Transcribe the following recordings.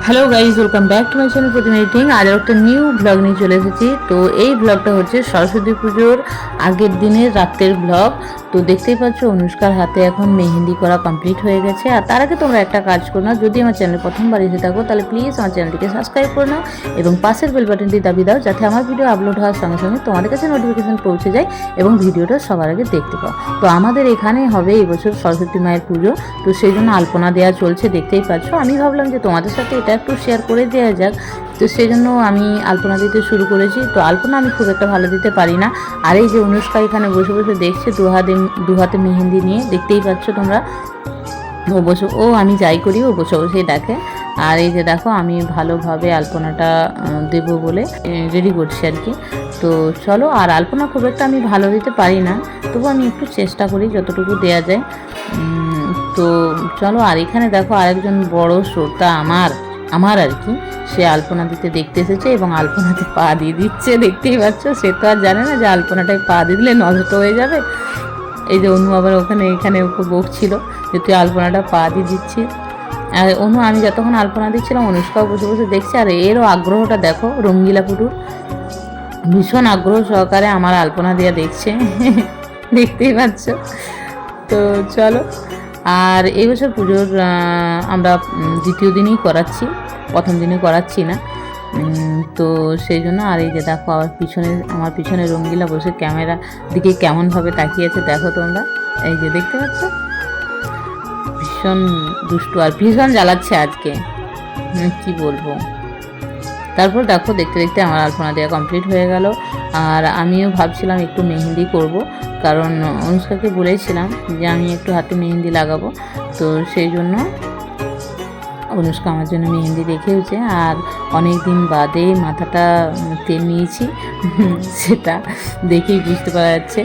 Hello guys, welcome back to my channel Pratima editing. আজ একটা new blog নিয়ে চলে এসেছি। তো এই ব্লগটা হচ্ছে সরস্বতী পুজোর আগের দিনের রাতের ব্লগ। তো দেখতেই পাচ্ছ অনুষ্কার হাতে এখন মেহেন্দি করা কমপ্লিট হয়ে গেছে। আর তার আগে তোমরা একটা কাজ করো না, যদি আমার চ্যানেল প্রথমবার এসে থাকো তাহলে প্লিজ আমার চ্যানেলটিকে সাবস্ক্রাইব করে নাও এবং পাশের বেল বাটনটি দাবি দাও, যাতে আমার ভিডিও আপলোড হওয়ার সঙ্গে সঙ্গে তোমাদের কাছে নোটিফিকেশান পৌঁছে যায় এবং ভিডিওটা সবার আগে দেখতে পাও। তো আমাদের এখানে হবে এই বছর সরস্বতী মায়ের পুজো, তো সেই জন্য আলপনা দেওয়া চলছে, দেখতেই পাচ্ছ। আমি ভাবলাম যে তোমাদের সাথে এটা একটু শেয়ার করে দেওয়া যাক, তো সেই জন্য আমি আলপনা দিতে শুরু করেছি। তো আলপনা আমি খুব একটা ভালো দিতে পারি না। আর এই যে অনুষ্কা এখানে বসে বসে দেখছে দু হাতে মেহেন্দি নিয়ে, দেখতেই পাচ্ছ তোমরা। ও আমি যাই করি ও বসে বসেই দেখে। আর এই যে দেখো আমি ভালোভাবে আলপনাটা দেব বলে রেডি করছি আর কি। তো চলো, আর আলপনা খুব একটা আমি ভালো দিতে পারি না, তবু আমি একটু চেষ্টা করি যতটুকু দেয়া যায়। তো চলো, আর এখানে দেখো আরেকজন বড় শ্রোতা আমার আর কি, সে আলপনা দিতে দেখতে এসেছে এবং আলপনাতে পা দিয়ে দিচ্ছে, দেখতেই পাচ্ছ। সে তো আর জানে না যে আলপনাটায় পা দিয়ে দিলে নষ্ট হয়ে যাবে। এই যে অনু আবার এখানে ওকে বকছিল যে তুই আলপনাটা পা দিয়ে দিচ্ছিস। আর অনু, আমি যতক্ষণ আলপনা দিচ্ছিলাম অনুষ্কাও বসে বসে দেখছে। আর এরও আগ্রহটা দেখো, রঙ্গিলা পুটুর ভীষণ আগ্রহ সহকারে আমার আলপনা দেওয়া দেখছে, দেখতেই পাচ্ছ। তো চলো, আর এই বছর পুজোর আমরা দ্বিতীয় দিনেই করাচ্ছি, প্রথম দিনে করাচ্ছি না। তো সেই জন্য। আর এই যে দেখো আমার পিছনে রঙ্গিলা বসে ক্যামেরা দিকে কেমনভাবে তাকিয়েছে দেখো তোমরা, এই যে দেখতে পাচ্ছ। ভীষণ দুষ্টু আর ভীষণ জ্বালাচ্ছে আজকে, কি বলবো। তারপর দেখো দেখতে দেখতে আমার আলপনা দেওয়া কমপ্লিট হয়ে গেল। আর আমিও ভাবছিলাম একটু মেহেন্দি করব, কারণ অনুষ্কাকে বলেছিলাম যে আমি একটু হাতে মেহেন্দি লাগাবো। তো সেই জন্য অনুষ্কা আমার জন্য মেহেন্দি রেখেওছে। আর অনেক দিন বাদে মাথাটা তেল নিয়েছি, সেটা দেখেই বুঝতে পারা যাচ্ছে।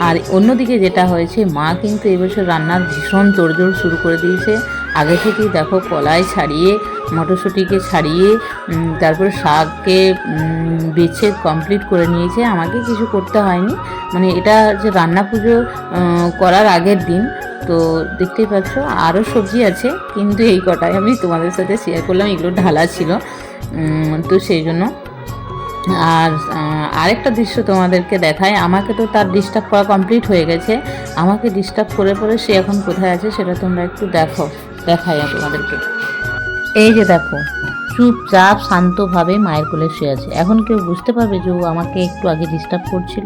আর অন্যদিকে যেটা হয়েছে, মা কিন্তু এবছর রান্নার ভীষণ তোড়জোড় শুরু করে দিয়েছে। আগে থেকেই দেখো কলাই ছাড়িয়ে, মটরশুঁটিকে ছাড়িয়ে, তারপরে শাককে বেছে কমপ্লিট করে নিয়েছে। আমাকে কিছু করতে হয়নি, মানে এটা যে রান্না পুজো করার আগের দিন। তো দেখতেই পাচ্ছ আরও সবজি আছে, কিন্তু এই কটাই আমি তোমাদের সাথে শেয়ার করলাম, এগুলো ঢালা ছিল, তো সেই জন্য। আর আরেকটা দৃশ্য তোমাদেরকে দেখায়। আমাকে তো তার ডিস্টার্ব করা কমপ্লিট হয়ে গেছে, আমাকে ডিস্টার্ব করে পরে সে এখন কোথায় আছে সেটা তোমরা একটু দেখাই তোমাদেরকে। এই যে দেখো, চুপচাপ শান্তভাবে মায়ের কোলে শুয়ে আছে। এখন কেউ বুঝতে পারবে যে ও আমাকে একটু আগে ডিস্টার্ব করছিল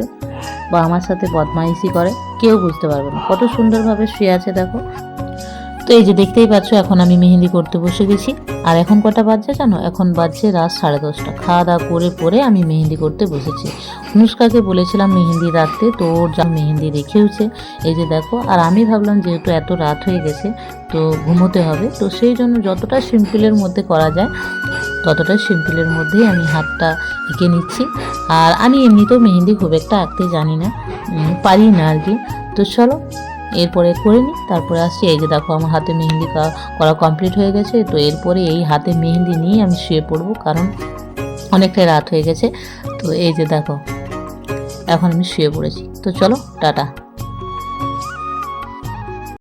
বা আমার সাথে বদমাইশি করে? কেউ বুঝতে পারবে না। কত সুন্দরভাবে শুয়ে আছে দেখো। তো এই যে দেখতেই পাচ্ছ, এখন আমি মেহেন্দি করতে বসে গেছি। আর এখন কটা বাজছে জানো? এখন বাজছে রাত 10:30। খাওয়া দাওয়া করে পরে আমি মেহেন্দি করতে বসেছি। অনুষ্কাকে বলেছিলাম মেহেন্দি রাখতে, তো ওর যা মেহেন্দি রেখেওছে, এই যে দেখো। আর আমি ভাবলাম যেহেতু এত রাত হয়ে গেছে তো ঘুমোতে হবে, তো সেই জন্য যতটা সিম্পলের মধ্যে করা যায় ততটা সিম্পলের মধ্যেই আমি হাতটা এঁকে নিচ্ছি। আর আমি এমনিতেও মেহেন্দি খুব একটা আঁকতে জানি না, পারি না আর কি। তো চলো এরপরে করে নিই, তারপরে আসছি। এই যে দেখো আমার হাতে মেহেন্দি করা কমপ্লিট হয়ে গেছে। তো এরপরে এই হাতে মেহেন্দি নিয়ে আমি শুয়ে পড়বো, কারণ অনেকটাই রাত হয়ে গেছে। তো এই যে দেখো এখন আমি শুয়ে পড়েছি। তো চলো, টাটা।